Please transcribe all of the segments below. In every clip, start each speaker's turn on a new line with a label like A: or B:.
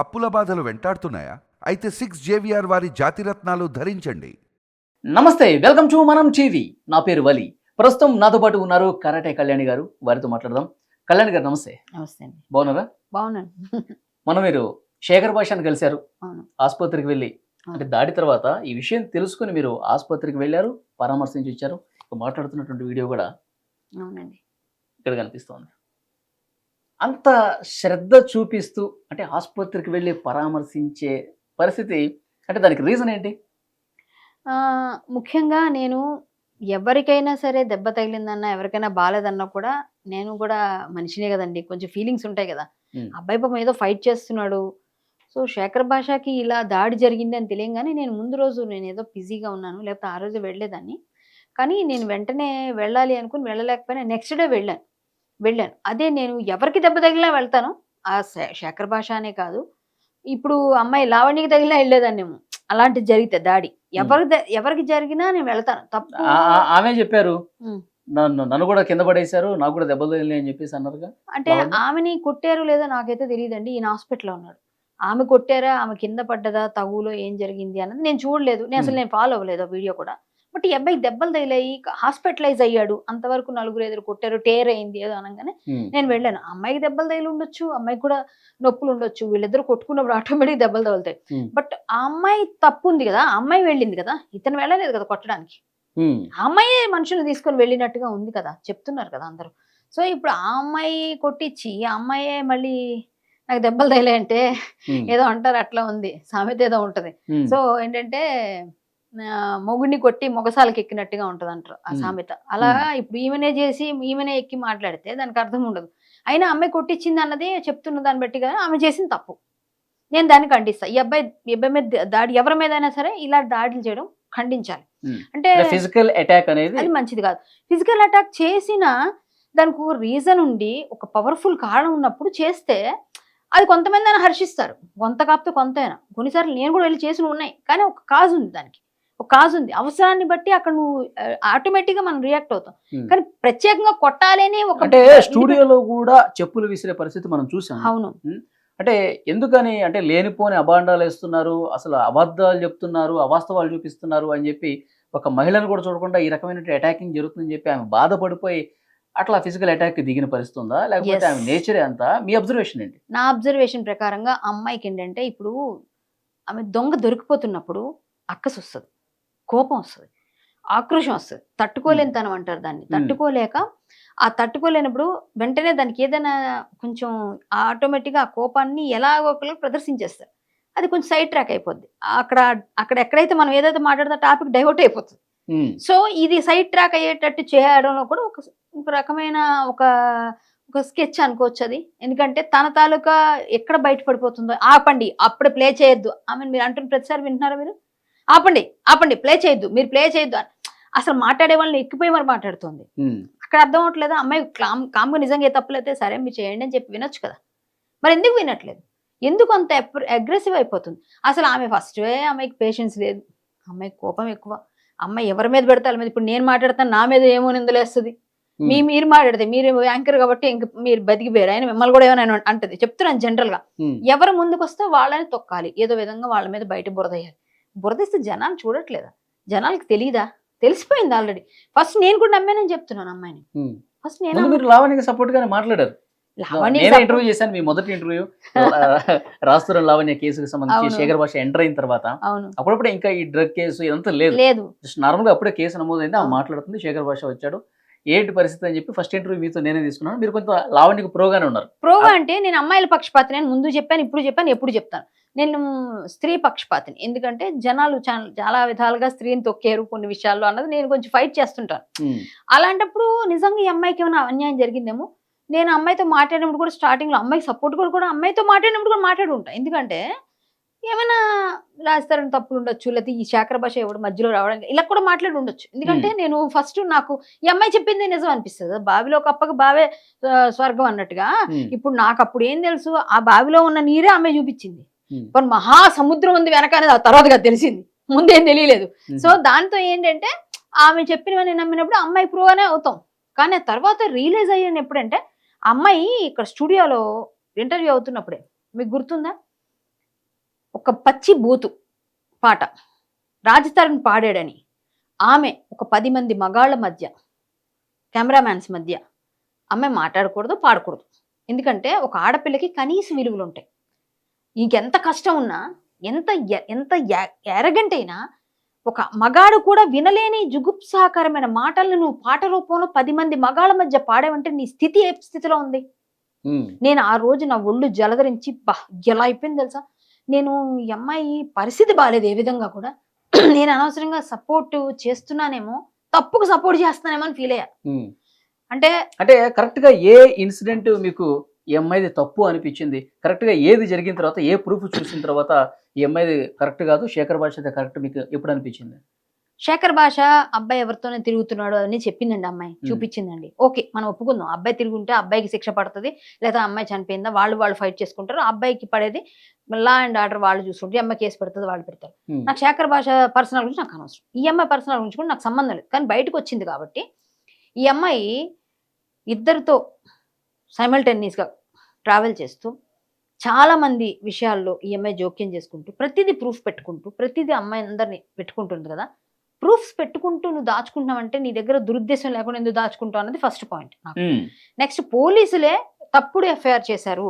A: అప్పుల బాధలు వెంటాడుతున్నాయా? అయితే 6 JVR వారి జాతిరత్నాలు ధరించండి.
B: నమస్తే, వెల్కమ్ టు మనం టీవీ. నా పేరు వలి. ప్రస్తుతం నాతో పాటు ఉన్నారు కరాటే కళ్యాణి గారు. వారితో మాట్లాడదాం. కళ్యాణి గారు నమస్తే.
C: నమస్తే అండి.
B: బాగున్నారా?
C: బాగున్నాను.
B: మీరు శేఖర్ భాషను కలిశారు,
C: అవును.
B: ఆసుపత్రికి వెళ్ళి. అంటే దాడి తర్వాత ఈ విషయం తెలుసుకుని మీరు ఆసుపత్రికి వెళ్ళారు, పరామర్శించి వచ్చారు. మాట్లాడుతున్నటువంటి వీడియో కూడా
C: అవునండి.
B: ఇక్కడ కనిపిస్తోంది. అంత శ్రద్ధ చూపిస్తూ అంటే ఆసుపత్రికి వెళ్ళి పరామర్శించే పరిస్థితి, అంటే దానికి రీజన్ ఏంటి?
C: ముఖ్యంగా నేను ఎవరికైనా సరే దెబ్బ తగిలిందన్నా, ఎవరికైనా బాలేదన్నా కూడా నేను కూడా మనిషినే కదండి, కొంచెం ఫీలింగ్స్ ఉంటాయి కదా. అబ్బాయి పాపం ఏదో ఫైట్ చేస్తున్నాడు. సో శేఖర్ భాషకి ఇలా దాడి జరిగింది అని తెలియగానే నేను ముందు రోజు నేను ఏదో బిజీగా ఉన్నాను, లేకపోతే ఆ రోజు వెళ్ళేదాన్ని. కానీ నేను వెంటనే వెళ్ళాలి అనుకుని వెళ్ళలేకపోయినా నెక్స్ట్ డే వెళ్ళాను. అదే నేను ఎవరికి దెబ్బ తగిలినా వెళ్తాను. ఆ శేఖర్ భాష అనే కాదు, ఇప్పుడు అమ్మాయి లావణ్యకి తగిలినా వెళ్ళేదాన్నేమో. అలాంటిది జరిగితే దాడి ఎవరికి జరిగినా నేను వెళ్తాను. తప్పు
B: ఆమె చెప్పారు, నన్ను కూడా కింద పడేశారు, నాకు కూడా దెబ్బలు తగిలినాయి అని చెప్పేసి అన్నారుగా.
C: అంటే ఆమెని కొట్టారు లేదో నాకైతే తెలియదండి. ఈయన హాస్పిటల్లో ఉన్నాడు. ఆమె కొట్టారా, ఆమె కింద పడ్డదా, తగులో ఏం జరిగింది అన్నది నేను చూడలేదు. నేను ఫాలో అవ్వలేదు ఆ వీడియో కూడా. బట్ ఈ అబ్బాయికి దెబ్బలు తగిలాయి, హాస్పిటలైజ్ అయ్యాడు. అంతవరకు నలుగురు ఎదురు కొట్టారు, టేర్ అయింది ఏదో అనగానే నేను వెళ్ళాను. అమ్మాయికి దెబ్బలు తగిలి ఉండొచ్చు, అమ్మాయికి కూడా నొప్పులు ఉండొచ్చు. వీళ్ళిద్దరు కొట్టుకున్నప్పుడు ఆటోమేటిక్ దెబ్బలు తగులుతాయి. బట్ ఆ అమ్మాయి తప్పు ఉంది కదా, ఆ అమ్మాయి వెళ్ళింది కదా, ఇతను వెళ్ళలేదు కదా కొట్టడానికి. ఆ అమ్మాయి మనుషులు తీసుకొని వెళ్ళినట్టుగా ఉంది కదా, చెప్తున్నారు కదా అందరూ. సో ఇప్పుడు ఆ అమ్మాయి కొట్టించి ఆ అమ్మాయే మళ్ళీ నాకు దెబ్బలు తగిలాయంటే ఏదో అంటారు, అట్లా ఉంది సామెత ఏదో ఉంటది. సో ఏంటంటే మొగుడిని కొట్టి మొగసాలకి ఎక్కినట్టుగా ఉంటది అంటారు ఆ సామెత. అలా ఇప్పుడు ఈమెనే చేసి ఈమెనే ఎక్కి మాట్లాడితే దానికి అర్థం ఉండదు. అయినా అమ్మాయి కొట్టించింది అన్నది చెప్తున్న దాన్ని బట్టి కదా ఆమె చేసిన తప్పు. నేను దాన్ని ఖండిస్తా. ఈ అబ్బాయి మీద దాడి ఎవరి మీదైనా సరే ఇలా దాడులు చేయడం ఖండించాలి. అంటే
B: ఫిజికల్ అటాక్ అనేది
C: అది మంచిది కాదు. ఫిజికల్ అటాక్ చేసిన దానికి ఒక రీజన్ ఉండి ఒక పవర్ఫుల్ కారణం ఉన్నప్పుడు చేస్తే అది కొంతమంది అయినా హర్షిస్తారు, కొంత కాకపోతే కొంత అయినా. కొన్నిసార్లు నేను కూడా వెళ్ళి చేసి ఉన్నాయి, కానీ ఒక కాజ్ ఉంది, దానికి ఒక కాజ్ ఉంది. అవసరాన్ని బట్టి అక్కడ నువ్వు ఆటోమేటిక్ గా మనం రియాక్ట్ అవుతాం. కానీ ప్రత్యేకంగా కొట్టాలని ఒక
B: అంటే స్టూడియోలో కూడా చెప్పులు విసిరే పరిస్థితి మనం చూసాం.
C: అవును.
B: అంటే ఎందుకని, అంటే లేనిపోని అభాండాలు వేస్తున్నారు, అసలు అబద్ధాలు చెప్తున్నారు, అవాస్తవాలు చూపిస్తున్నారు అని చెప్పి ఒక మహిళను కూడా చూడకుండా ఈ రకమైన అటాకింగ్ జరుగుతుందని చెప్పి ఆమె బాధపడిపోయి అట్లా ఫిజికల్ అటాక్ దిగిన పరిస్థితి ఉందా, లేకపోతే ఆమె నేచరే అంతా? మీ అబ్జర్వేషన్ ఏంటి?
C: నా అబ్జర్వేషన్ ప్రకారంగా అమ్మాయికి ఏంటంటే, ఇప్పుడు ఆమె దొంగ దొరికిపోతున్నప్పుడు అక్కసు వస్తుంది, కోపం వస్తుంది, ఆక్రోషం వస్తుంది, తట్టుకోలేనితనం అంటారు దాన్ని. తట్టుకోలేక ఆ తట్టుకోలేనప్పుడు వెంటనే దానికి ఏదైనా కొంచెం ఆటోమేటిక్గా ఆ కోపాన్ని ఎలాగో ప్రదర్శించేస్తారు. అది కొంచెం సైడ్ ట్రాక్ అయిపోద్ది. అక్కడ ఎక్కడైతే మనం ఏదైతే మాట్లాడితే టాపిక్ డైవర్ట్ అయిపోతుంది. సో ఇది సైడ్ ట్రాక్ అయ్యేటట్టు చేయడంలో కూడా ఒక రకమైన ఒక స్కెచ్ అనుకోవచ్చు అది. ఎందుకంటే తన తాలూకా ఎక్కడ బయటపడిపోతుందో, ఆపండి అప్పుడు ప్లే చేయొద్దు. ఆమె మీరు అంటున్న ప్రతిసారి వింటున్నారా మీరు? ఆపండి ప్లే చేయొద్దు, మీరు ప్లే చేయొద్దు. అసలు మాట్లాడే వాళ్ళని ఎక్కిపోయి మరి మాట్లాడుతుంది. అక్కడ అర్థం అవట్లేదు. అమ్మాయి కామ్గా నిజంగా ఏ తప్పులైతే సరే మీరు చేయండి అని చెప్పి వినొచ్చు కదా, మరి ఎందుకు వినట్లేదు? ఎందుకు అంత అగ్రెసివ్ అయిపోతుంది? అసలు ఆమె ఫస్ట్ అమ్మాయికి పేషెన్స్ లేదు, అమ్మాయికి కోపం ఎక్కువ. అమ్మాయి ఎవరి మీద పెడతారు మీద. ఇప్పుడు నేను మాట్లాడతాను, నా మీద ఏమో నిందలేస్తుంది. మీరు మాట్లాడితే మీరు యాంకర్ కాబట్టి ఇంక మీరు బతికిపోయారు, ఆయన మిమ్మల్ని కూడా ఏమైనా అంటది. చెప్తున్నాను జనరల్ గా, ఎవరు ముందుకు వస్తే వాళ్ళని తొక్కాలి, ఏదో విధంగా వాళ్ళ మీద బయట బురదయ్యాలి. బురదిస్తే జనాలు చూడట్లేదా? జనాలకి తెలీదా? తెలిసిపోయింది ఆల్రెడీ. ఫస్ట్ నేను కూడా నమ్మానని చెప్తున్నాను అమ్మాయిని. ఫస్ట్ నేను
B: లావణ్యకి సపోర్ట్ గానే మాట్లాడారు. ఇంటర్వ్యూ చేశాను, మీ మొదటి ఇంటర్వ్యూ రాస్తున్న లావణ్య కేసుకు సంబంధించి శేఖర్ భాష ఎంటర్ అయిన తర్వాత. అప్పుడప్పుడు ఇంకా ఈ డ్రగ్ కేసు ఇదంతా లేదు, జస్ట్ నార్మల్ గా అప్పుడే కేసు నమోదైంది, ఆమె మాట్లాడుతుంది, శేఖర్ భాష వచ్చాడు, ఏంటి పరిస్థితి అని చెప్పి ఫస్ట్ ఇంటర్వ్యూ మీతో నేనే తీసుకున్నాను. మీరు కొంత లావణ్యకు ప్రోగానే ఉన్నారు.
C: ప్రోగా అంటే నేను అమ్మాయిల పక్షపాతిని, నేను ముందు చెప్పాను, ఇప్పుడు చెప్పాను, ఎప్పుడు చెప్తాను. నేను స్త్రీ పక్షపాతిని. ఎందుకంటే జనాలు చాలా విధాలుగా స్త్రీని తొక్కారు కొన్ని విషయాల్లో అన్నది నేను కొంచెం ఫైట్ చేస్తుంటాను. అలాంటప్పుడు నిజంగా ఈ అమ్మాయికి ఏమైనా అన్యాయం జరిగిందేమో. నేను అమ్మాయితో మాట్లాడినప్పుడు కూడా స్టార్టింగ్ లో అమ్మాయి సపోర్ట్ కూడా అమ్మాయితో మాట్లాడినప్పుడు కూడా మాట్లాడి ఉంటాను. ఎందుకంటే ఏమైనా రాస్తారని తప్పులు ఉండొచ్చు, లేకపోతే ఈ శేఖర్ భాష ఎవడు మధ్యలో రావడానికి ఇలా కూడా మాట్లాడి ఉండొచ్చు. ఎందుకంటే నేను ఫస్ట్ నాకు ఈ అమ్మాయి చెప్పింది నిజం అనిపిస్తుంది. బావిలో కప్పకి బావే స్వర్గం అన్నట్టుగా. ఇప్పుడు నాకు అప్పుడు ఏం తెలుసు, ఆ బావిలో ఉన్న నీరే అమ్మాయి చూపించింది. కానీ మహాసముద్రం ఉంది వెనక ఆ తర్వాతగా తెలిసింది, ముందేం తెలియలేదు. సో దాంతో ఏంటంటే ఆమె చెప్పినవన్నీ నమ్మినప్పుడు అమ్మాయి ప్రూవ్గానే అవుతాం. కానీ ఆ తర్వాత రియలైజ్ అయ్యాను ఎప్పుడంటే, అమ్మాయి ఇక్కడ స్టూడియోలో ఇంటర్వ్యూ అవుతున్నప్పుడే, మీకు గుర్తుందా, ఒక పచ్చి బూతు పాట రాజ్ తరుణ్ పాడాడని ఆమె ఒక 10 మంది మగాళ్ళ మధ్య కెమెరామ్యాన్స్ మధ్య అమ్మాయి మాట్లాడకూడదు, పాడకూడదు. ఎందుకంటే ఒక ఆడపిల్లకి కనీస విలువలు ఉంటాయి. ఇంకెంత కష్టం ఉన్నా, ఎంత ఎరగెంట్ అయినా, ఒక మగాడు కూడా వినలేని జుగుప్సాకరమైన మాటలను నువ్వు పాట రూపంలో 10 మంది మగాళ్ళ మధ్య పాడావంటే నీ స్థితి ఏ స్థితిలో ఉంది? నేను ఆ రోజు నా ఒళ్ళు జలధరించి ఎలా అయిపోయింది తెలుసా. నేను ఈ అమ్మాయి పరిస్థితి బాగాలేదు ఏ విధంగా కూడా, నేను అనవసరంగా సపోర్ట్ చేస్తున్నానేమో, తప్పుకు సపోర్ట్ చేస్తున్నానేమో అని ఫీల్ అయ్యా. అంటే
B: కరెక్ట్ గా ఏ ఇన్సిడెంట్ మీకు ఈ అమ్మాయిది తప్పు అనిపించింది? కరెక్ట్ గా ఏది జరిగిన తర్వాత, ఏ ప్రూఫ్ చూసిన తర్వాత ఈ అమ్మాయిది కరెక్ట్ కాదు, శేఖర్ భాష కరెక్ట్ మీకు ఎప్పుడు అనిపించింది?
C: శేఖర్ భాష అబ్బాయి ఎవరితోనే తిరుగుతున్నాడు అని చెప్పిందండి అమ్మాయి, చూపించిందండి. ఓకే, మనం ఒప్పుకుందాం, అబ్బాయి తిరుగుంటే అబ్బాయికి శిక్ష పడుతుంది, లేదా అమ్మాయి చనిపోయిందా వాళ్ళు ఫైట్ చేసుకుంటారు, అబ్బాయికి పడేది లా అండ్ ఆర్డర్ వాళ్ళు చూసుకుంటే, అమ్మాయి కేసు పెడుతుంది, వాళ్ళు పెడతారు. నాకు శేఖర్ భాష పర్సనల్ గురించి నాకు అనవసరం, ఈ అమ్మాయి పర్సనల్ గురించి కూడా నాకు సంబంధం లేదు. కానీ బయటకు వచ్చింది కాబట్టి ఈ అమ్మాయి ఇద్దరితో సైమల్టేనియస్గా ట్రావెల్ చేస్తూ చాలా మంది విషయాల్లో ఈ అమ్మాయి జోక్యం చేసుకుంటూ, ప్రతిదీ ప్రూఫ్ పెట్టుకుంటూ, ప్రతిదీ అమ్మాయి అందరినీ పెట్టుకుంటుంది కదా. ప్రూఫ్స్ పెట్టుకుంటూ నువ్వు దాచుకుంటున్నావంటే నీ దగ్గర దురుద్దేశం లేకుండా ఎందుకు దాచుకుంటావు అన్నది ఫస్ట్ పాయింట్. నెక్స్ట్, పోలీసులే తప్పుడు ఎఫ్ఐఆర్ చేశారు.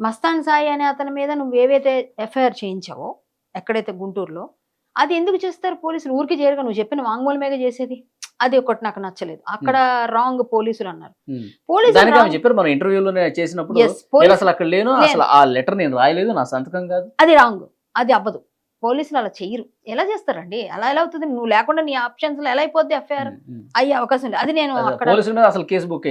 C: మస్తాన్ సాయి అనే అతని మీద నువ్వు ఏవైతే ఎఫ్ఐఆర్ చేయించావో ఎక్కడైతే గుంటూరులో, అది ఎందుకు చేస్తారు పోలీసులు? ఊరికి చేరుగా నువ్వు చెప్పిన వాంగ్మూలమేగా చేసేది. అది ఒకటి నాకు నచ్చలేదు. అక్కడ రాంగ్ పోలీసులు అన్నారు.
B: చెప్పారు మన ఇంటర్వ్యూలోనే చేసినప్పుడు, అసలు అక్కడ లేను, అసలు ఆ లెటర్ నేను రాయలేదు, నా సంతకం కాదు.
C: అది రాంగ్, అది అవ్వదు. పోలీసులు అలా చెయ్యరు. ఎలా చేస్తారండి? అలా ఎలా అవుతుంది? నువ్వు లేకుండా నీ ఆప్షన్స్ లో ఎలా అయిపోద్ది ఎఫ్ఐఆర్? అయ్యే అవకాశం లేదు. అది నేను అక్కడ కేసు బుక్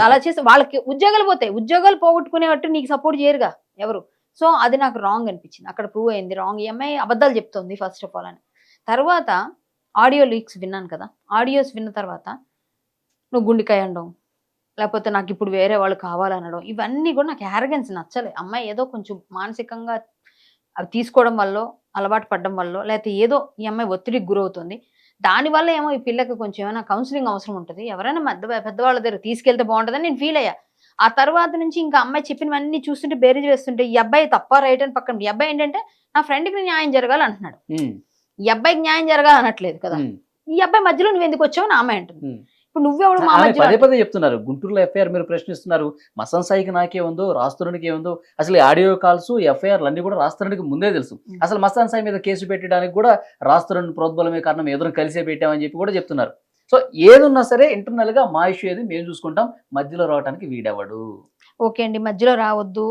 C: అలా చేసి వాళ్ళకి ఉద్యోగాలు పోతాయి. ఉద్యోగాలు పోగొట్టుకునేటట్టు నీకు సపోర్ట్ చేయరుగా ఎవరు. సో అది నాకు రాంగ్ అనిపించింది. అక్కడ ప్రూవ్ అయింది రాంగ్. ఈఎంఐ అబద్ధాలు చెప్తుంది ఫస్ట్ ఆఫ్ ఆల్ అని. తర్వాత ఆడియో లీక్స్ విన్నాను కదా. ఆడియోస్ విన్న తర్వాత నువ్వు గుండెకాయ అనడం, లేకపోతే నాకు ఇప్పుడు వేరే వాళ్ళు కావాలనడం, ఇవన్నీ కూడా నాకు యారగెన్స్ నచ్చలే. అమ్మాయి ఏదో కొంచెం మానసికంగా అవి తీసుకోవడం వల్ల, అలవాటు పడడం వల్ల, లేకపోతే ఏదో ఈ అమ్మాయి ఒత్తిడికి గురవుతుంది. దానివల్ల ఏమో ఈ పిల్లకి కొంచెం ఏమైనా కౌన్సిలింగ్ అవసరం ఉంటుంది, ఎవరైనా పెద్దవాళ్ళ దగ్గర తీసుకెళ్తే బాగుంటుందని నేను ఫీల్ అయ్యా. ఆ తర్వాత నుంచి ఇంకా అమ్మాయి చెప్పినవన్నీ చూస్తుంటే, బేరీజ్ వేస్తుంటే, ఈ అబ్బాయి తప్ప రైట్ అని పక్కన, ఈ అబ్బాయి ఏంటంటే నా ఫ్రెండ్కి న్యాయం జరగాలి అంటున్నాడు. ఈ అబ్బాయికి న్యాయం జరగాలి అనట్లేదు కదా. ఈ అబ్బాయి మధ్యలో నువ్వు ఎందుకు వచ్చావు నా అమ్మాయి అంటుంది. ఇప్పుడు నువ్వెవడు మా మధ్య
B: పదే పదే చెప్తున్నారు. గుంటూరులో ఎఫ్ఐఆర్ మీరు ప్రశ్నిస్తున్నారు. మస్తాన్ సాయికి నాకే ఉందో, రాస్తురానికి ఏముందో, అసలు ఆడియో కాల్స్ ఎఫ్ఐఆర్లు అన్ని కూడా రాస్తురానికి ముందే తెలుసు. అసలు మస్తాన్ సాయి మీద కేసు పెట్టడానికి కూడా రాస్తురాని ప్రోద్బలమే కారణం, ఎదురు కలిసే పెట్టామని చెప్పి కూడా చెప్తున్నారు. సో ఏదున్నా సరే ఇంటర్నల్ గా మా ఇష్యూ ఏది మేము చూసుకుంటాం, మధ్యలో రావడానికి వీడెవడు.
C: ఓకే అండి, మధ్యలో రావద్దు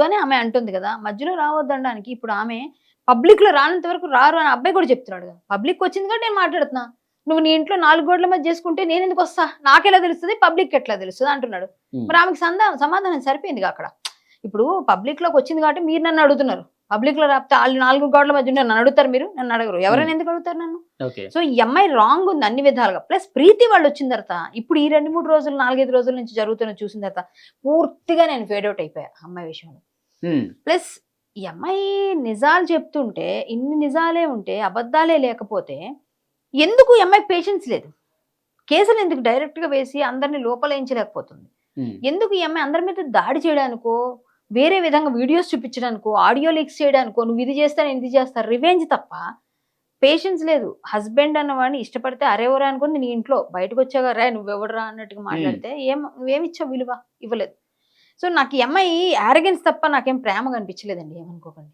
C: అని ఆమె అంటుంది కదా. మధ్యలో రావద్దు అనడానికి ఇప్పుడు ఆమె పబ్లిక్ లో రానంత వరకు రారు అని అబ్బాయి కూడా చెప్తున్నాడు కదా. పబ్లిక్ వచ్చింది కాబట్టి నేను మాట్లాడుతున్నా. నువ్వు నీ ఇంట్లో 4 గోడల మధ్య చేసుకుంటే నేను ఎందుకు వస్తా, నాకెలా తెలుస్తుంది, పబ్లిక్ ఎట్లా తెలుస్తుంది అంటున్నాడు. మరి ఆమెకి సమాధానం సరిపోయింది అక్కడ. ఇప్పుడు పబ్లిక్ లోకి వచ్చింది కాబట్టి మీరు నన్ను అడుగుతున్నారు. పబ్లిక్ లో రాపితే వాళ్ళు 4 గోడల మధ్య నన్ను అడుగుతారు, మీరు నన్ను అడగరు. ఎవరైనా ఎందుకు అడుగుతారు నన్ను? సో ఈ అమ్మాయి రాంగ్ ఉంది అన్ని విధాలుగా. ప్లస్ ప్రీతి వాళ్ళు వచ్చిన తర్వాత, ఇప్పుడు ఈ 2-3 రోజులు 4-5 రోజుల నుంచి జరుగుతున్న చూసిన తర్వాత పూర్తిగా నేను ఫేడ్ అవుట్ అయిపోయా అమ్మాయి విషయంలో. ప్లస్ ఈ అమ్మాయి నిజాలు చెప్తుంటే, ఇన్ని నిజాలే ఉంటే, అబద్ధాలే లేకపోతే ఎందుకు ఈ అమ్మాయికి పేషెన్స్ లేదు? కేసులు ఎందుకు డైరెక్ట్ గా వేసి అందరినీ లోపలేయించలేకపోతుంది? ఎందుకు ఈ అమ్మాయి అందరి మీద దాడి చేయడానికో, వేరే విధంగా వీడియోస్ చూపించడానికో, ఆడియో లీక్స్ చేయడానికో, నువ్వు ఇది చేస్తా నేను ఇది చేస్తా, రివెంజ్ తప్ప పేషెన్స్ లేదు. హస్బెండ్ అన్నవాడిని ఇష్టపడితే అరేవరా అనుకుంది, నీ ఇంట్లో బయటకు వచ్చాగా రా నువ్వెవడరా అన్నట్టుగా మాట్లాడితే నువ్వేమిచ్చావు విలువ? ఇవ్వలేదు. సో నాకు ఈ అమ్మాయి యారగెన్స్ తప్ప నాకేం ప్రేమ కనిపించలేదండి, ఏమనుకోకండి.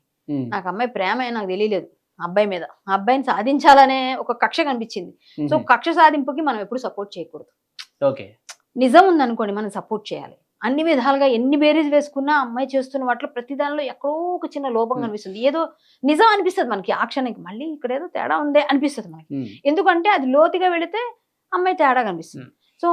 C: నాకు అమ్మాయి ప్రేమ నాకు తెలియలేదు అబ్బాయి మీద. ఆ అబ్బాయిని సాధించాలనే ఒక కక్ష కనిపించింది. సో కక్ష సాధింపుకి మనం ఎప్పుడు సపోర్ట్ చేయకూడదు. నిజం ఉందనుకోండి మనం సపోర్ట్ చేయాలి. అన్ని విధాలుగా ఎన్ని బేరీజ్ వేసుకున్నా అమ్మాయి చేస్తున్న వాటిలో ప్రతి దానిలో ఎక్కడో ఒక చిన్న లోపం కనిపిస్తుంది. ఏదో నిజం అనిపిస్తుంది మనకి, ఆ క్షణానికి మళ్ళీ ఇక్కడ ఏదో తేడా ఉందే అనిపిస్తుంది మనకి. ఎందుకంటే అది లోతుగా వెళితే అమ్మాయి తేడా కనిపిస్తుంది. సో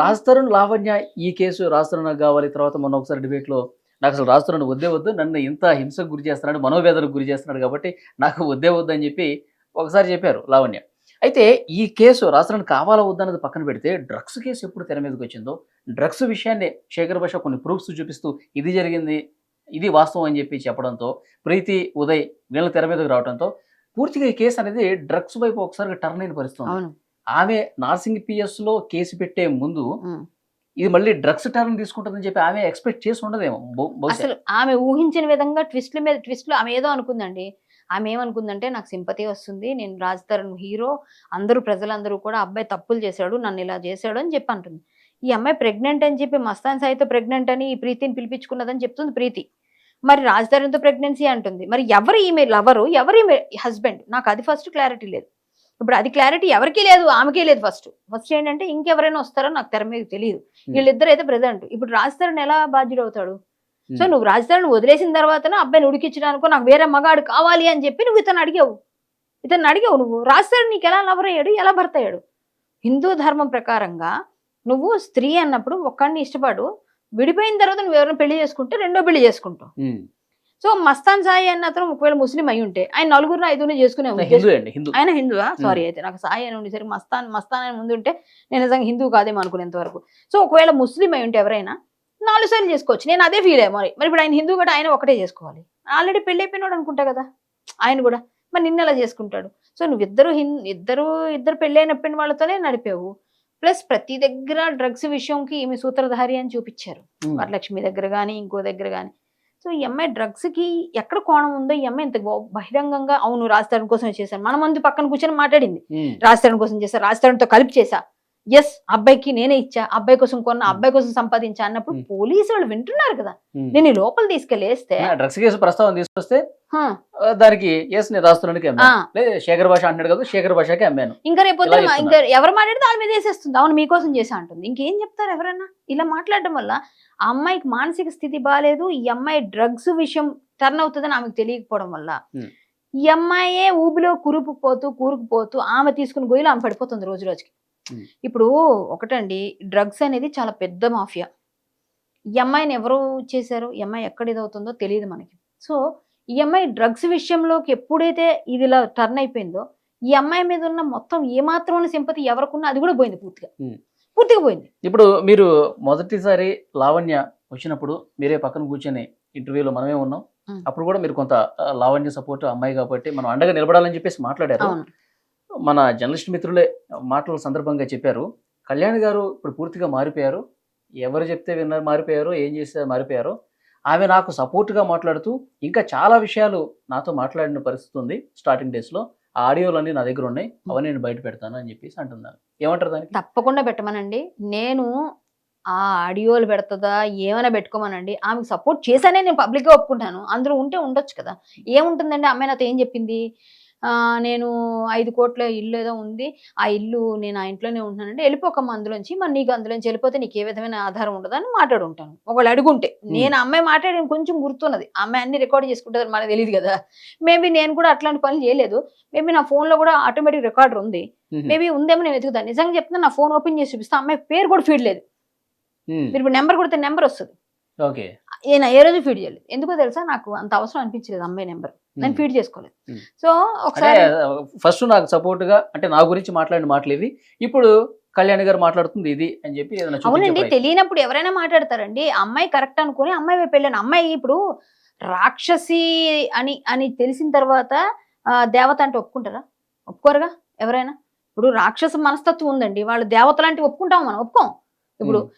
B: రాజ్ తరుణ్ లావణ్య ఈ కేసు రాజ్ తరుణ్ నాకు కావాలి. తర్వాత మొన్న ఒకసారి డిబేట్ లో నాకు అసలు రాజ్ తరుణ్ వద్దే వద్దు, నన్ను ఇంత హింసకు గురి చేస్తున్నాడు, మనోవేదనకు గురి చేస్తున్నాడు కాబట్టి నాకు వద్దే వద్దు అని చెప్పి ఒకసారి చెప్పారు లావణ్య. అయితే ఈ కేసు రాజ్ తరుణ్ కావాలా వద్దన్నది పక్కన పెడితే, డ్రగ్స్ కేసు ఎప్పుడు తెర మీదకి వచ్చిందో, డ్రగ్స్ విషయాన్ని శేఖర్ భాష కొన్ని ప్రూఫ్స్ చూపిస్తూ ఇది జరిగింది, ఇది వాస్తవం అని చెప్పి చెప్పడంతో, ప్రీతి ఉదయ్ వీళ్ళ తెర మీదకి రావడంతో పూర్తిగా ఈ కేసు అనేది డ్రగ్స్ వైపు ఒకసారి టర్న్ అయిన పరిస్థితి. ఆమె నార్సింగ్ PS లో కేసు పెట్టే ముందు ఇది మళ్ళీ డ్రగ్స్ టర్న్ తీసుకుంటుందని చెప్పి ఆమె ఎక్స్పెక్ట్ చేసి ఉండదేమో బహుశా.
C: అసలు ఆమె ఊహించిన విధంగా ట్విస్ట్ల మీద ట్విస్ట్లు ఆమె ఏదో అనుకుందండి. ఆమె ఏమనుకుందంటే నాకు సింపతి వస్తుంది, నేను రాజ్ తరుణ్ హీరో, అందరూ ప్రజలందరూ కూడా అబ్బాయి తప్పులు చేశాడు, నన్ను ఇలా చేశాడు అని చెప్పి అంటుంది. ఈ అమ్మాయి ప్రెగ్నెంట్ అని చెప్పి మస్తాన్ సాయితో ప్రెగ్నెంట్ అని ఈ ప్రీతిని పిలిపించుకున్నదని చెప్తుంది ప్రీతి. మరి రాజ్ తరుణ్తో ప్రెగ్నెన్సీ అంటుంది. మరి ఎవరు ఈమె లవరు, ఎవరు ఈమె హస్బెండ్, నాకు అది ఫస్ట్ క్లారిటీ లేదు. ఇప్పుడు అది క్లారిటీ ఎవరికీ లేదు, ఆమెకే లేదు. ఫస్ట్ ఏంటంటే ఇంకెవరైనా వస్తారో నాకు తెర మీద తెలియదు. వీళ్ళిద్దరు అయితే ప్రెజెంట్. ఇప్పుడు రాజ్ తరుణ్ ఎలా బాధ్యుడు అవుతాడు? సో నువ్వు రాజ్ తరుణ్ వదిలేసిన తర్వాత అబ్బాయిని ఉడికించడానికో నాకు వేరే మగాడు కావాలి అని చెప్పి నువ్వు ఇతను అడిగావు. నువ్వు రాజ్ తరుణ్ నీకు ఎలా లవర్ అయ్యాడు, ఎలా భర్త అయ్యాడు? హిందూ ధర్మం ప్రకారంగా నువ్వు స్త్రీ అన్నప్పుడు ఒక్కడిని ఇష్టపడు, విడిపోయిన తర్వాత నువ్వు ఎవరైనా పెళ్లి చేసుకుంటే రెండో పెళ్లి చేసుకుంటావు. సో మస్తాన్ సాయి అన్న అతను ఒకవేళ ముస్లిం అయి ఉంటే ఆయన నలుగురిని ఐదుగురిని చేసుకునే ఆయన హిందువా? సారీ, అయితే నాకు సాయి అని ఉండేసరికి మస్తాన్ అని ముందు ఉంటే నేను నిజంగా హిందూ కాదేమో అనుకునేంత వరకు. సో ఒకవేళ ముస్లిం అయి ఉంటే ఎవరైనా 4 సార్లు చేసుకోవచ్చు. నేను అదే ఫీల్ అయ్యా. మరి ఇప్పుడు ఆయన హిందూ కూడా ఆయన ఒకటే చేసుకోవాలి. ఆల్రెడీ పెళ్లి అయిపోయినాడు అనుకుంటా కదా ఆయన కూడా. మరి నిన్న ఎలా చేసుకుంటాడు? సో నువ్వు ఇద్దరు పెళ్లి అయినప్పటి వాళ్ళతోనే నడిపావు. ప్లస్ ప్రతి దగ్గర డ్రగ్స్ విషయంకి ఈమె సూత్రధారి అని చూపించారు. వరలక్ష్మి దగ్గర కానీ ఇంకో దగ్గర కానీ. సో ఈ అమ్మాయి డ్రగ్స్ కి ఎక్కడ కోణం ఉందో ఈ అమ్మాయి ఇంత బహిరంగంగా అవును రాజ్ తరుణ్ కోసం చేశాను, మన మంది పక్కన కూర్చొని మాట్లాడింది. రాజ్ తరుణ్ కోసం చేశా, రాజ్ తరుణ్తో కలిపి చేశా, ఎస్ అబ్బాయికి నేనే ఇచ్చా, అబ్బాయి కోసం కొన్నా, అబ్బాయి కోసం సంపాదించా అన్నప్పుడు పోలీసు వాళ్ళు వింటున్నారు కదా. నేను లోపల తీసుకెళ్లేస్తే
B: డ్రగ్స్ కేసు ప్రస్తావన తీసుకొస్తే దానికి ఎస్ నేను రాస్తున్నానికి శేఖర్ భాష అంటాడు కదా, శేఖర్ భాషకి అమ్మాను.
C: ఇంకా రేపు ఇంకా ఎవరు మాట్లాడితే వాళ్ళ మీద వేసేస్తుంది. అవును మీకోసం చేసా అంటుంది. ఇంకేం చెప్తారు ఎవరన్నా? ఇలా మాట్లాడడం వల్ల ఆ అమ్మాయికి మానసిక స్థితి బాగాలేదు. ఈ అమ్మాయి డ్రగ్స్ విషయం టర్న్ అవుతుందని ఆమెకు తెలియకపోవడం వల్ల ఈ అమ్మాయే ఊబిలో కూరుకుపోతూ ఆమె తీసుకుని గొయ్యిలో ఆమె పడిపోతుంది రోజు రోజుకి. ఇప్పుడు ఒకటండి, డ్రగ్స్ అనేది చాలా పెద్ద మాఫియా. ఈ అమ్మాయిని ఎవరు చేశారో, ఈ అమ్మాయి ఎక్కడ ఇదవుతుందో తెలియదు మనకి. సో ఈ అమ్మాయి డ్రగ్స్ విషయంలోకి ఎప్పుడైతే ఇది ఇలా టర్న్ అయిపోయిందో ఈ అమ్మాయి మీద ఉన్న మొత్తం ఏమాత్రం సింపతి ఎవరికున్నా అది కూడా పోయింది, పూర్తిగా పోయింది.
B: ఇప్పుడు మీరు మొదటిసారి లావణ్య వచ్చినప్పుడు మీరే పక్కన కూర్చొని ఇంటర్వ్యూలో మనమే ఉన్నాం. అప్పుడు కూడా మీరు కొంత లావణ్య సపోర్ట్ అమ్మాయి కాబట్టి మనం అండగా నిలబడాలని చెప్పేసి మాట్లాడారు. మన జర్నలిస్ట్ మిత్రులే మాటల సందర్భంగా చెప్పారు, కళ్యాణ్ గారు ఇప్పుడు పూర్తిగా మారిపోయారు, ఎవరు చెప్తే విన్నారు మారిపోయారు, ఏం చేస్తే మారిపోయారు. ఆమె నాకు సపోర్ట్గా మాట్లాడుతూ ఇంకా చాలా విషయాలు నాతో మాట్లాడిన పరిస్థితి ఉంది. స్టార్టింగ్ డేస్లో ఆ ఆడియోలన్నీ నా దగ్గర ఉన్నాయి, అవన్నీ నేను బయట పెడతాను అని చెప్పేసి అంటున్నాను. ఏమంటారు దానికి?
C: తప్పకుండా పెట్టమనండి. నేను ఆ ఆడియోలు పెడతదా ఏమైనా పెట్టుకోమనండి. ఆమెకు సపోర్ట్ చేశానే నేను పబ్లిక్గా ఒప్పుకుంటాను. అందులో ఉండొచ్చు కదా. ఏముంటుందండి? అమ్మాయి నాతో ఏం చెప్పింది? నేను 5 కోట్ల ఇల్లు ఏదో ఉంది, ఆ ఇల్లు నేను ఆ ఇంట్లోనే ఉంటున్నానంటే వెళ్ళిపోకమ్మ అందులోంచి, మరి నీకు అందులోంచి వెళ్ళిపోతే నీకు ఏ విధమైన ఆధారం ఉండదని మాట్లాడుంటాను. ఒకళ్ళు అడుగుంటే నేను అమ్మాయి మాట్లాడి కొంచెం గుర్తున్నది. అమ్మాయి అన్ని రికార్డ్ చేసుకుంటుందని మనకు తెలియదు కదా. మేబీ నేను కూడా అట్లాంటి పనులు చేయలేదు. మేబీ నా ఫోన్లో కూడా ఆటోమేటిక్ రికార్డర్ ఉంది, మేబీ ఉందేమో నేను వెతుకుతాను. నిజంగా చెప్తున్నా, నా ఫోన్ ఓపెన్ చేసి చూపిస్తా, అమ్మాయి పేరు కూడా ఫీడ్ లేదు. మీరు ఇప్పుడు నెంబర్ కొడితే నెంబర్ వస్తుంది, నేను ఏ రోజు ఫీడ్ చేయలేదు. ఎందుకో తెలుసా, నాకు అంత అవసరం అనిపించలేదు అమ్మాయి నెంబర్, నేను ఫీడ్ చేసుకోలేదు. సో ఒకసారి
B: ఫస్ట్ నాకు సపోర్ట్ గా అంటే నా గురించి మాట్లాడిన మాటలు ఇవి, ఇప్పుడు కళ్యాణ్ గారు మాట్లాడుతుంది ఇది అని చెప్పి.
C: అవునండి, తెలియనప్పుడు ఎవరైనా మాట్లాడతారండి. అమ్మాయి కరెక్ట్ అనుకుని అమ్మాయి వైపు వెళ్ళాను. అమ్మాయి ఇప్పుడు రాక్షసి అని తెలిసిన తర్వాత దేవత అంటే ఒప్పుకుంటారా? ఒప్పుకోరుగా ఎవరైనా. ఇప్పుడు రాక్షస మనస్తత్వం ఉందండి, వాళ్ళు దేవత లాంటివి ఒప్పుకుంటాం మనం? ఒప్పుకోం.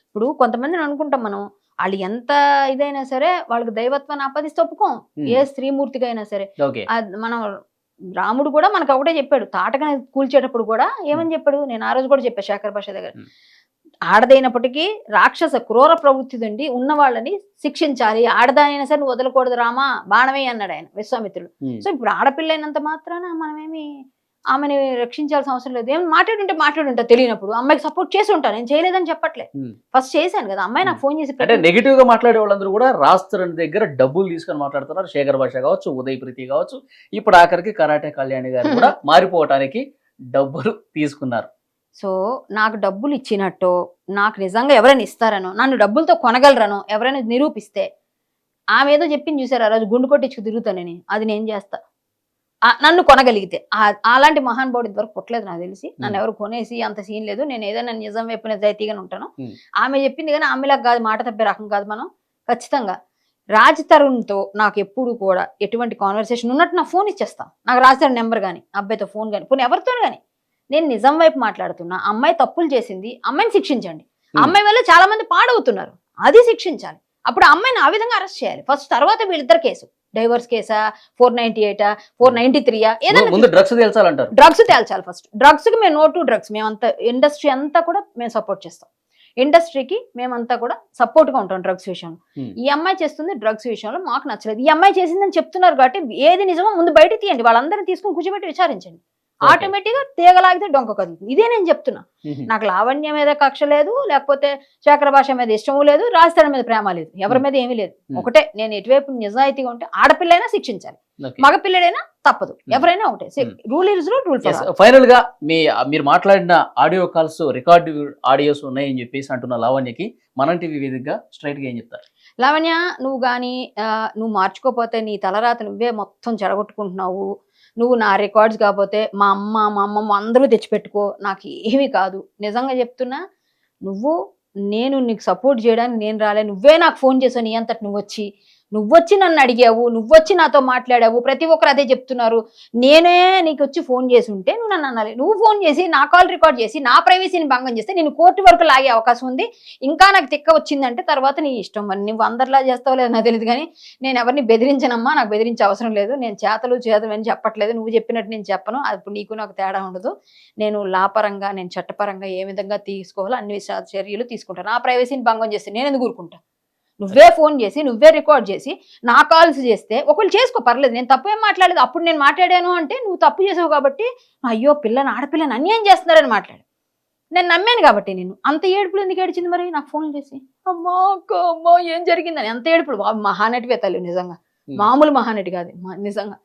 C: ఇప్పుడు కొంతమందిని అనుకుంటాం మనం, వాళ్ళు ఎంత ఇదైనా సరే వాళ్ళకి దైవత్వాన్ని ఆపాదిస్తే ఒప్పుకోం. ఏ స్త్రీమూర్తిగా అయినా సరే. మనం రాముడు కూడా మనకు ఒకటే చెప్పాడు, తాటకని కూల్చేటప్పుడు కూడా ఏమని చెప్పాడు? నేను ఆ రోజు కూడా చెప్పాను శేఖర్ భాష దగ్గర, ఆడదైనప్పటికీ రాక్షస క్రూర ప్రవృత్తిదండి, ఉన్న వాళ్ళని శిక్షించాలి, ఆడదానైనా సరే నువ్వు వదలకూడదు రామా, బాణమే అన్నాడు ఆయన విశ్వామిత్రుడు. సో ఇప్పుడు ఆడపిల్ల అయినంత మాత్రాన మనమేమి ఆమెని రక్షించాల్సిన అవసరం లేదు. ఏం మాట్లాడుంటా తెలియనప్పుడు అమ్మాయికి సపోర్ట్ చేసి ఉంటాను, నేను చేయలేదని చెప్పట్లే, ఫస్ట్ చేశాను కదా. అమ్మాయి నాకు ఫోన్ చేసి
B: అంటే నెగిటివ్ గా మాట్లాడే వాళ్ళందరూ కూడా రాజ్ తరుణ్ దగ్గర డబ్బులు తీసుకొని మాట్లాడుతున్నారు. శేఖర్ భాష కావచ్చు, ఉదయ్ ప్రీతి కావచ్చు, ఇప్పుడు ఆఖరికి కరాటే కళ్యాణి గారు కూడా మారిపోవటానికి డబ్బులు తీసుకున్నారు.
C: సో నాకు డబ్బులు ఇచ్చినట్టు, నాకు నిజంగా ఎవరైనా ఇస్తారనో, నన్ను డబ్బులతో కొనగలరనో ఎవరైనా నిరూపిస్తే, ఆమె ఏదో చెప్పింది చూసారు ఆ రోజు, గుండు కొట్టించుకు తిరుగుతానని, అది నేను చేస్తా. నన్ను కొనగలిగితే. అలాంటి మహానుభావుడు ఇంతవరకు పుట్టలేదు నాకు తెలిసి. నన్ను ఎవరు కొనేసి అంత సీన్ లేదు. నేను ఏదైనా నిజం వైపు నిజాయితీగానే ఉంటాను. ఆమె చెప్పింది కానీ ఆమెలాగా కాదు, మాట తప్పే రకం కాదు మనం. ఖచ్చితంగా రాజ్ తరుణ్తో నాకు ఎప్పుడు కూడా ఎటువంటి కాన్వర్సేషన్ ఉన్నట్టు నా ఫోన్ ఇచ్చేస్తాను. నాకు రాజ్ తరుణ్ నెంబర్ కానీ, అబ్బాయితో ఫోన్ కానీ, పోనీ ఎవరితో కానీ, నేను నిజం వైపు మాట్లాడుతున్నా. అమ్మాయి తప్పులు చేసింది, అమ్మాయిని శిక్షించండి. ఆ అమ్మాయి వల్ల చాలా మంది పాడవుతున్నారు, అది శిక్షించాలి. అప్పుడు ఆ అమ్మాయిని ఆ విధంగా అరెస్ట్ చేయాలి ఫస్ట్, తర్వాత వీళ్ళిద్దరు కేసు, డైవర్స్ కేసా, 498 493 ఏదైనా
B: ముందు డ్రగ్స్ తేల్చాలంటారు.
C: డ్రగ్స్ తేల్చాలి ఫస్ట్. డ్రగ్స్ కి మేము నో టు డ్రగ్స్, మేమంతా ఇండస్ట్రీ అంతా కూడా మేము సపోర్ట్ చేస్తాం, ఇండస్ట్రీకి మేమంతా కూడా సపోర్ట్ గా ఉంటాం డ్రగ్స్ విషయంలో. ఈ అమ్మాయి చేస్తుంది డ్రగ్స్ విషయంలో మాకు నచ్చలేదు, ఈ అమ్మాయి చేసిందని చెప్తున్నారు కాబట్టి ఏది నిజమో ముందు బయట తీయండి, వాళ్ళందరినీ తీసుకుని కూర్చోబెట్టి విచారించండి, ఆటోమేటిక్ గా తీగలాగితే డొంక కదులుతుంది. ఇదే నేను చెప్తున్నా. నాకు లావణ్య మీద కక్ష లేదు, లేకపోతే శేఖర భాష మీద ఇష్టము లేదు, రాజస్థాన్ మీద ప్రేమ లేదు, ఎవరి మీద ఏమీ లేదు. ఒకటే, నేను ఎటువైపు నిజాయితీగా ఉంటే ఆడపిల్లైనా శిక్షించాలి, మగపిల్లడైనా తప్పదు, ఎవరైనా ఒకటే. Rule is rule, rule
B: final గా మీరు మాట్లాడిన ఆడియో కాల్స్, రికార్డు ఆడియోస్ ఉన్నాయని చెప్పేసి అంటున్న లావణ్యకి మనం టీవీ వేదికగా స్ట్రైట్ గా ఏం చెప్తారు?
C: లావణ్య, నువ్వు కానీ నువ్వు మార్చుకోపోతే నీ తలరాత నువ్వే మొత్తం చెడగొట్టుకుంటున్నావు. నువ్వు నా రికార్డ్స్ కాకపోతే మా అమ్మమ్మ అందరూ తెచ్చిపెట్టుకో, నాకు ఏమీ కాదు. నిజంగా చెప్తున్నా, నేను నీకు సపోర్ట్ చేయడానికి నేను రాలే, నువ్వే నాకు ఫోన్ చేసావు, నీ అంతటి నువ్వొచ్చి నన్ను అడిగావు, నువ్వొచ్చి నాతో మాట్లాడావు, ప్రతి ఒక్కరు అదే చెప్తున్నారు. నేనే నీకు వచ్చి ఫోన్ చేసి ఉంటే నువ్వు నన్ను అనాలి. నువ్వు ఫోన్ చేసి నా కాల్ రికార్డ్ చేసి నా ప్రైవసీని భంగం చేస్తే నేను కోర్టు వరకు లాగే అవకాశం ఉంది. ఇంకా నాకు తిక్క వచ్చిందంటే తర్వాత నీ ఇష్టం, మరి నువ్వు అందరిలా చేస్తావు లేదు నాకు తెలియదు, కానీ నేను ఎవరిని బెదిరించనమ్మా, నాకు బెదిరించే అవసరం లేదు. నేను చేతలు అని చెప్పట్లేదు, నువ్వు చెప్పినట్టు నేను చెప్పను, అది నీకు నాకు తేడా ఉండదు. నేను లాపరంగా, నేను చట్టపరంగా ఏ విధంగా తీసుకోవాలో అన్ని చర్యలు తీసుకుంటాను. నా ప్రైవసీని భంగం చేస్తే నేను ఎందుకు ఊరుకుంటా? నువ్వే ఫోన్ చేసి, నువ్వే రికార్డ్ చేసి నా కాల్స్ చేస్తే ఒకళ్ళు చేసుకో, పర్లేదు, నేను తప్పు ఏం మాట్లాడలేదు. అప్పుడు నేను మాట్లాడాను అంటే నువ్వు తప్పు చేసావు కాబట్టి, అయ్యో ఆడపిల్లని అన్యాయం చేస్తున్నారని మాట్లాడు. నేను నమ్మాను కాబట్టి నేను అంత ఏడుపులు ఎందుకు ఏడిచింది మరి నాకు ఫోన్ చేసి? అమ్మా అమ్మో ఏం జరిగిందని అంత ఏడుపులు. మహానటివే తల్లి, నిజంగా మామూలు మహానటి కాదు, నిజంగా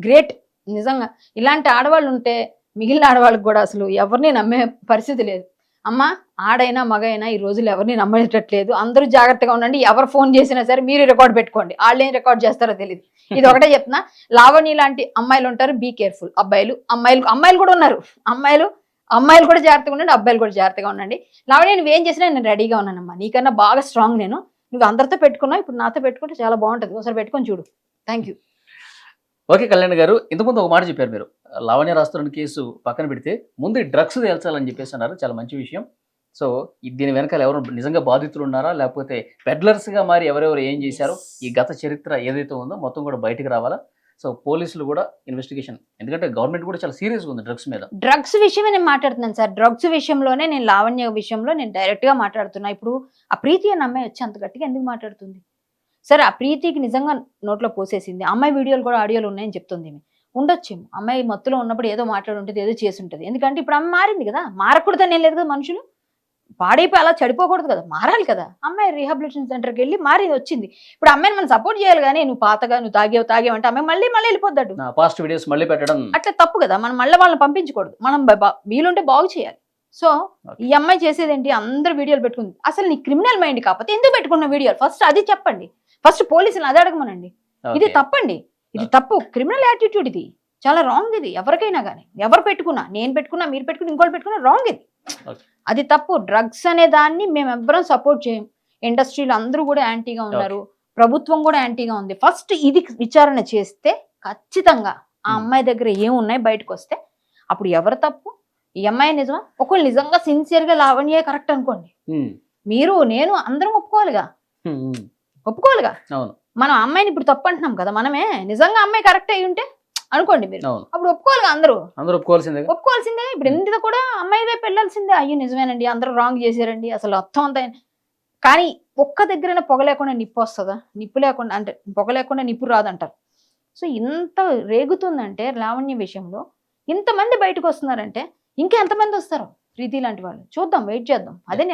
C: గ్రేట్. నిజంగా ఇలాంటి ఆడవాళ్ళు ఉంటే మిగిలిన ఆడవాళ్ళకి కూడా అసలు ఎవరిని నమ్మే పరిస్థితి లేదు. అమ్మ, ఆడైనా మగైనా ఈ రోజులు ఎవరిని నమ్మేటట్లేదు, అందరూ జాగ్రత్తగా ఉండండి. ఎవరు ఫోన్ చేసినా సరే మీరు రికార్డ్ పెట్టుకోండి, వాళ్ళు ఏం రికార్డ్ చేస్తారో తెలియదు. ఇది ఒకటే చెప్తున్నా, లావణ్య లాంటి అమ్మాయిలు ఉంటారు, బీ కేర్ఫుల్. అమ్మాయిలు కూడా ఉన్నారు, అమ్మాయిలు కూడా జాగ్రత్తగా ఉండండి, అబ్బాయిలు కూడా జాగ్రత్తగా ఉండండి. లావణ్య, నువ్వేం చేసినా నేను రెడీగా ఉన్నానమ్మా, నీకన్నా బాగా స్ట్రాంగ్ నేను. నువ్వు అందరితో పెట్టుకున్నావు, ఇప్పుడు నాతో పెట్టుకుంటే చాలా బాగుంటుంది, ఒకసారి పెట్టుకొని చూడు. Thank you.
B: ఓకే కళ్యాణ్ గారు, ఇంతకుముందు ఒక మాట చెప్పారు మీరు, లావణ్య రాస్తున్న కేసు పక్కన పెడితే ముందు డ్రగ్స్ తేల్చాలని చెప్పేసి అన్నారు, చాలా మంచి విషయం. సో దీని వెనకాల ఎవరు నిజంగా బాధితులు ఉన్నారా, లేకపోతే పెడ్లర్స్ గా మారి ఎవరెవరు ఏం చేశారో, ఈ గత చరిత్ర ఏదైతే ఉందో మొత్తం కూడా బయటకు రావాలా. సో పోలీసులు కూడా ఇన్వెస్టిగేషన్, ఎందుకంటే గవర్నమెంట్ కూడా చాలా సీరియస్గా ఉంది డ్రగ్స్ మీద. డ్రగ్స్
C: విషయమే నేను మాట్లాడుతున్నాను సార్, డ్రగ్స్ విషయంలోనే నేను లావణ్య విషయంలో నేను డైరెక్ట్ గా మాట్లాడుతున్నా. ఇప్పుడు ఆ ప్రీతి అన్న అమ్మాయి వచ్చి అంత గట్టిగా ఎందుకు మాట్లాడుతుంది? సరే, ఆ ప్రీతికి నిజంగా నోట్లో పోసేసింది, అమ్మాయి వీడియోలు కూడా ఆడియోలు ఉన్నాయని చెప్తుంది. ఉండొచ్చేమో అమ్మాయి మత్తులో ఉన్నప్పుడు ఏదో మాట్లాడి ఉంటుంది, ఏదో చేసి ఉంటుంది. ఎందుకంటే ఇప్పుడు అమ్మాయి మారింది కదా, మారకూడదని ఏం లేదు కదా, మనుషులు పాడైపోయి అలా చెడిపోకూడదు కదా, మారాలి కదా. అమ్మాయి రీహాబిలిటేషన్ సెంటర్కి వెళ్ళి మారి వచ్చింది. ఇప్పుడు అమ్మాయిని మనం సపోర్ట్ చేయాలి, కానీ నువ్వు నువ్వు తాగేవు అంటే అమ్మాయి మళ్ళీ వెళ్ళిపోద్దాడు,
B: పాస్ట్ వీడియోస్ మళ్ళీ పెట్టడం
C: అట్లా తప్పు కదా. మనం మళ్ళీ వాళ్ళని పంపించకూడదు, మనం వీలుంటే బాగు చేయాలి. సో ఈ అమ్మాయి చేసేది ఏంటి, అందరు వీడియోలు పెట్టుకుంది. అసలు నీ క్రిమినల్ మైండ్ కాకపోతే ఎందుకు పెట్టుకున్న వీడియోలు? ఫస్ట్ అది చెప్పండి, ఫస్ట్ పోలీసులు అది అడగమనండి. ఇది తప్పండి, ఇది తప్పు, క్రిమినల్ యాటిట్యూడ్, ఇది చాలా రాంగ్. ఇది ఎవరికైనా కానీ, ఎవరు పెట్టుకున్నా, నేను పెట్టుకున్నా, మీరు పెట్టుకున్నా, ఇంకోటి పెట్టుకున్నా, రాంగ్ ఇది, అది తప్పు. డ్రగ్స్ అనే దాన్ని మేము ఎవ్వరం సపోర్ట్ చేయం. ఇండస్ట్రీలో అందరూ కూడా యాంటీగా ఉన్నారు, ప్రభుత్వం కూడా యాంటీగా ఉంది. ఫస్ట్ ఇది విచారణ చేస్తే ఖచ్చితంగా ఆ అమ్మాయి దగ్గర ఏమున్నాయి బయటకు వస్తే అప్పుడు ఎవరు తప్పు, ఈ అమ్మాయి నిజమా? ఒకళ్ళు నిజంగా సిన్సియర్ గా లావణ్యే కరెక్ట్ అనుకోండి, మీరు నేను అందరం ఒప్పుకోవాలిగా. మనం అమ్మాయిని ఇప్పుడు తప్పు అంటున్నాం కదా, మనమే నిజంగా అమ్మాయి కరెక్ట్ అయి ఉంటే అనుకోండి మీరు, అప్పుడు ఒప్పుకోవాలిగా, అందరూ ఒప్పుకోవాల్సిందే. ఇప్పుడు ఎంత కూడా అమ్మాయి వైపు వెళ్ళాల్సిందే. అయ్యో నిజమేనండి, అందరూ రాంగ్ చేశారండి, అసలు అర్థం అంతా. కానీ ఒక్క దగ్గర పొగ లేకుండా నిప్పు వస్తుందా? నిప్పు లేకుండా అంటే పొగ లేకుండా నిప్పు రాదంటారు. సో ఇంత రేగుతుందంటే లావణ్య విషయంలో ఇంతమంది బయటకు వస్తున్నారంటే ఇంకా ఎంతమంది వస్తారు ప్రీతి లాంటి వాళ్ళు? చూద్దాం, వెయిట్ చేద్దాం. అదే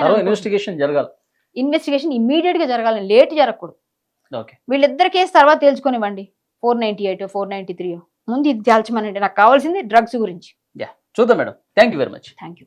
C: ఇన్వెస్టిగేషన్ ఇమ్మీడియట్ గా జరగాలి, లేట్ జరగకూడదు. వీళ్ళిద్దరు కేసు తర్వాత తేల్చుకోనివ్వండి, 498 493 ముందు ఇది తేల్చమనండి. నాకు కావాల్సింది డ్రగ్స్ గురించి.
B: చూద్దాం madam. Thank you very much.
C: Thank you.